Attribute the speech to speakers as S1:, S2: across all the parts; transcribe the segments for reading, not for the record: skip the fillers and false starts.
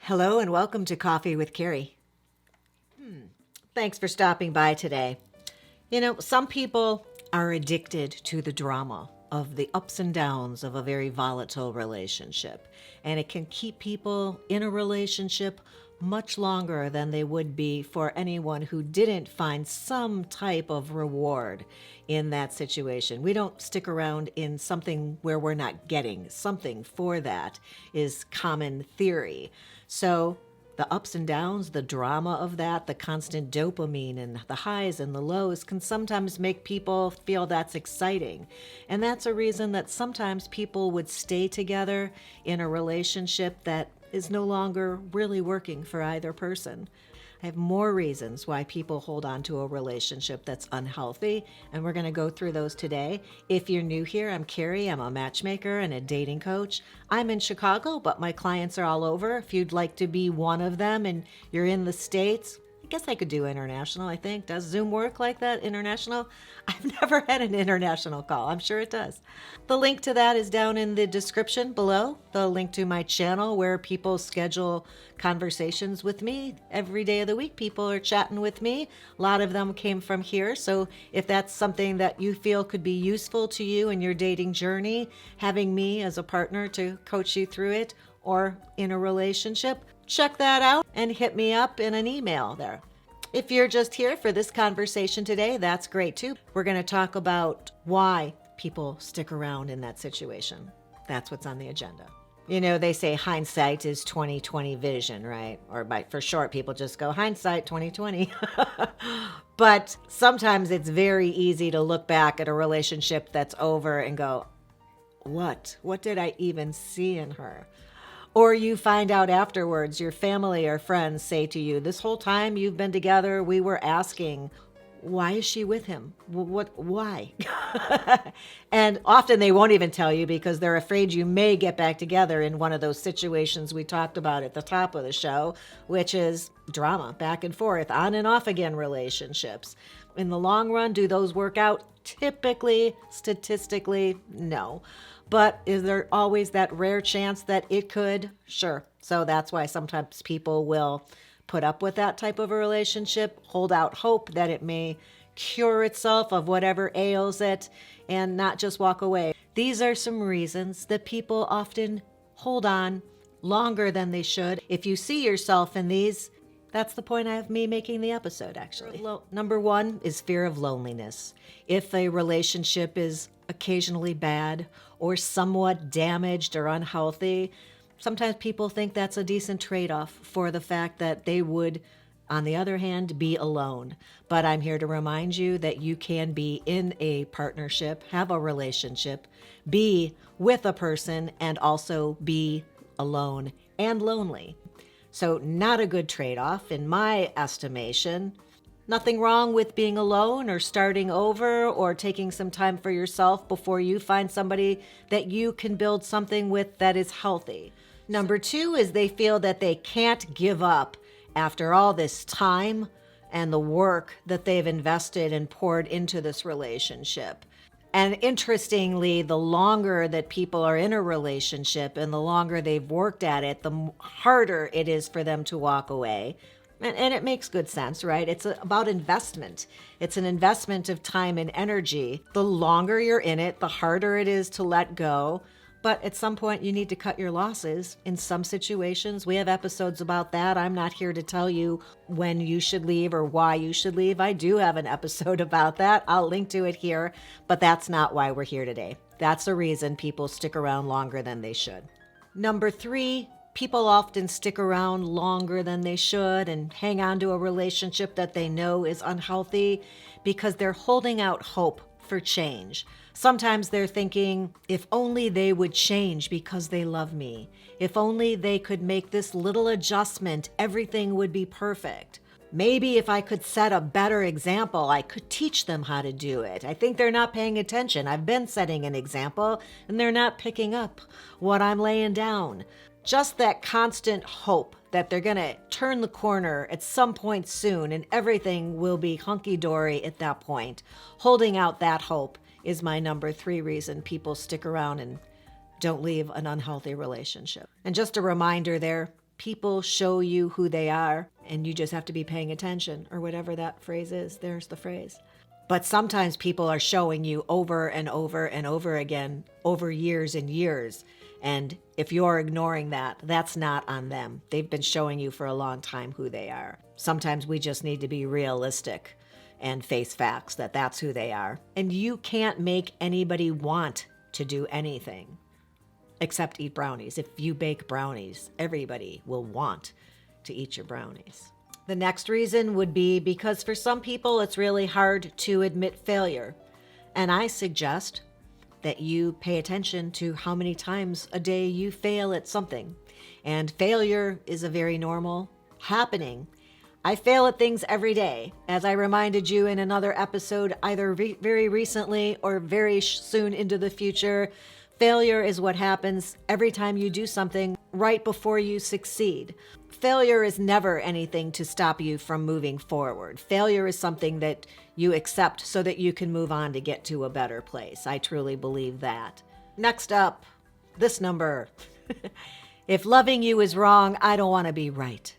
S1: Hello and welcome to Coffee with Carey. Thanks for stopping by today. Some people are addicted to the drama of the ups and downs of a very volatile relationship, and it can keep people in a relationship much longer than they would be for anyone who didn't find some type of reward in that situation. We don't stick around in something where we're not getting something for that is common theory. So the ups and downs, the drama of that, the constant dopamine and the highs and the lows can sometimes make people feel that's exciting. And that's a reason that sometimes people would stay together in a relationship that is no longer really working for either person. I have more reasons why people hold on to a relationship that's unhealthy, and we're going to go through those today. If you're new here, I'm Carey. I'm a matchmaker and a dating coach. I'm in Chicago, but my clients are all over. If you'd like to be one of them and you're in the States, I guess I could do international, I think. Does Zoom work like that, international? I've never had an international call. I'm sure it does. The link to that is down in the description below. The link to my channel where people schedule conversations with me. Every day of the week, people are chatting with me. A lot of them came from here. So if that's something that you feel could be useful to you in your dating journey, having me as a partner to coach you through it, or in a relationship, check that out and hit me up in an email there. If you're just here for this conversation today, that's great too. We're going to talk about why people stick around in that situation. That's what's on the agenda. They say hindsight is 20/20 vision, right? Or for short, people just go hindsight 20/20. But sometimes it's very easy to look back at a relationship that's over and go, what did I even see in her? Or you find out afterwards, your family or friends say to you, this whole time you've been together, we were asking, why is she with him? Why? And often they won't even tell you because they're afraid you may get back together in one of those situations we talked about at the top of the show, which is drama, back and forth, on and off again relationships. In the long run, do those work out? Typically, statistically, no. But is there always that rare chance that it could? Sure. So that's why sometimes people will put up with that type of a relationship, hold out hope that it may cure itself of whatever ails it, and not just walk away. These are some reasons that people often hold on longer than they should. If you see yourself in these, that's the point of me making the episode, actually. Number one is fear of loneliness. If a relationship is occasionally bad or somewhat damaged or unhealthy, sometimes people think that's a decent trade-off for the fact that they would, on the other hand, be alone. But I'm here to remind you that you can be in a partnership, have a relationship, be with a person, and also be alone and lonely. So not a good trade-off in my estimation. Nothing wrong with being alone or starting over or taking some time for yourself before you find somebody that you can build something with that is healthy. Number two is they feel that they can't give up after all this time and the work that they've invested and poured into this relationship. And interestingly, the longer that people are in a relationship and the longer they've worked at it, the harder it is for them to walk away. And it makes good sense, right? It's about investment. It's an investment of time and energy. The longer you're in it, the harder it is to let go. But at some point, you need to cut your losses. In some situations, we have episodes about that. I'm not here to tell you when you should leave or why you should leave. I do have an episode about that. I'll link to it here, but that's not why we're here today. That's the reason people stick around longer than they should. Number three, people often stick around longer than they should and hang on to a relationship that they know is unhealthy because they're holding out hope for change. Sometimes they're thinking, if only they would change because they love me. If only they could make this little adjustment, everything would be perfect. Maybe if I could set a better example, I could teach them how to do it. I think they're not paying attention. I've been setting an example and they're not picking up what I'm laying down. Just that constant hope that they're going to turn the corner at some point soon and everything will be hunky-dory at that point. Holding out that hope is my number three reason people stick around and don't leave an unhealthy relationship. And just a reminder there, people show you who they are, and you just have to be paying attention, or whatever that phrase is. There's the phrase. But sometimes people are showing you over and over and over again, over years and years. And if you're ignoring that, that's not on them. They've been showing you for a long time who they are. Sometimes we just need to be realistic and face facts that that's who they are. And you can't make anybody want to do anything except eat brownies. If you bake brownies, everybody will want to eat your brownies. The next reason would be because for some people, it's really hard to admit failure. And I suggest that you pay attention to how many times a day you fail at something. And failure is a very normal happening. I fail at things every day. As I reminded you in another episode, either very recently or very soon into the future, failure is what happens every time you do something right before you succeed. Failure is never anything to stop you from moving forward. Failure is something that you accept so that you can move on to get to a better place. I truly believe that. Next up, this number. If loving you is wrong, I don't want to be right.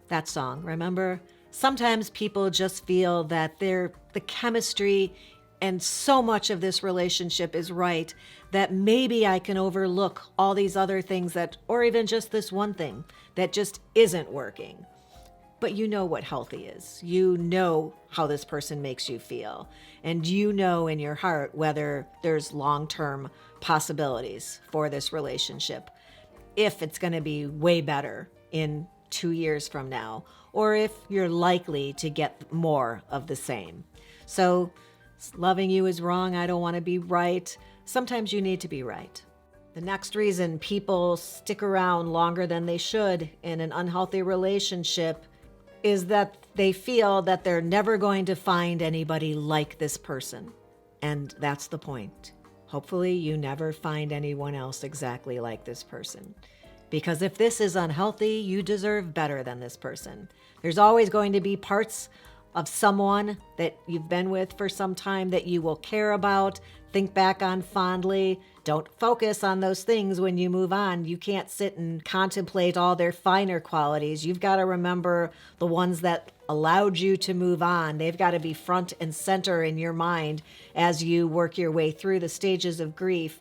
S1: That song, remember? Sometimes people just feel that the chemistry and so much of this relationship is right that maybe I can overlook all these other things or even just this one thing that just isn't working. But you know what healthy is. You know how this person makes you feel. And you know in your heart whether there's long-term possibilities for this relationship. If it's going to be way better in 2 years from now, or if you're likely to get more of the same. So loving you is wrong. I don't want to be right. Sometimes you need to be right. The next reason people stick around longer than they should in an unhealthy relationship is that they feel that they're never going to find anybody like this person. And that's the point. Hopefully you never find anyone else exactly like this person. Because if this is unhealthy, you deserve better than this person. There's always going to be parts of someone that you've been with for some time that you will care about, think back on fondly. Don't focus on those things when you move on. You can't sit and contemplate all their finer qualities. You've got to remember the ones that allowed you to move on. They've got to be front and center in your mind as you work your way through the stages of grief.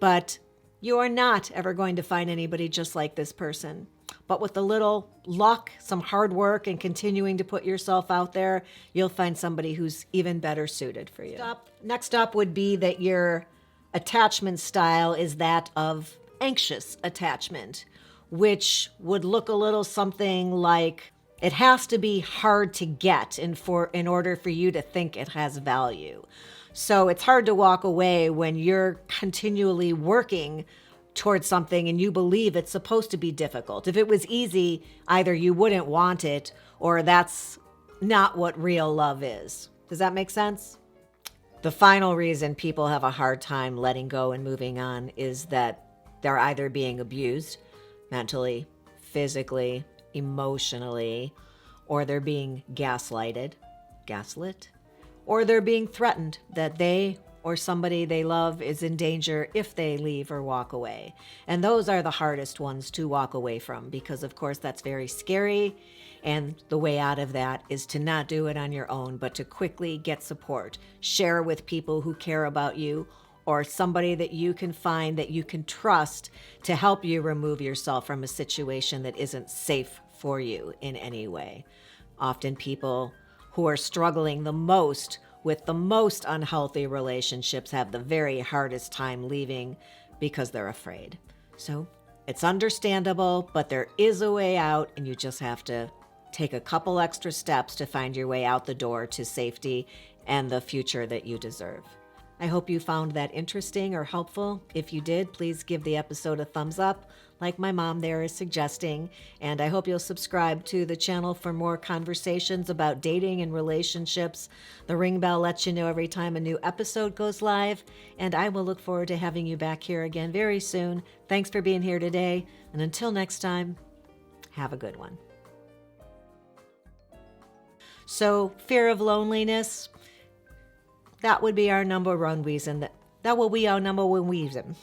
S1: But you are not ever going to find anybody just like this person. But with a little luck, some hard work, and continuing to put yourself out there, you'll find somebody who's even better suited for you. Next up would be that your attachment style is that of anxious attachment, which would look a little something like it has to be hard to get in order for you to think it has value. So it's hard to walk away when you're continually working towards something and you believe it's supposed to be difficult. If it was easy, either you wouldn't want it or that's not what real love is. Does that make sense? The final reason people have a hard time letting go and moving on is that they're either being abused mentally, physically, emotionally, or they're being gaslit, or they're being threatened that they or somebody they love is in danger if they leave or walk away. And those are the hardest ones to walk away from because, of course, that's very scary. And the way out of that is to not do it on your own, but to quickly get support. Share with people who care about you or somebody that you can find that you can trust to help you remove yourself from a situation that isn't safe for you in any way. Often people who are struggling the most with the most unhealthy relationships have the very hardest time leaving because they're afraid. So it's understandable, but there is a way out, and you just have to take a couple extra steps to find your way out the door to safety and the future that you deserve. I hope you found that interesting or helpful. If you did, please give the episode a thumbs up, like my mom there is suggesting. And I hope you'll subscribe to the channel for more conversations about dating and relationships. The ring bell lets you know every time a new episode goes live. And I will look forward to having you back here again very soon. Thanks for being here today. And until next time, have a good one. So, fear of loneliness. That would be our number one reason. That will be our number one reason.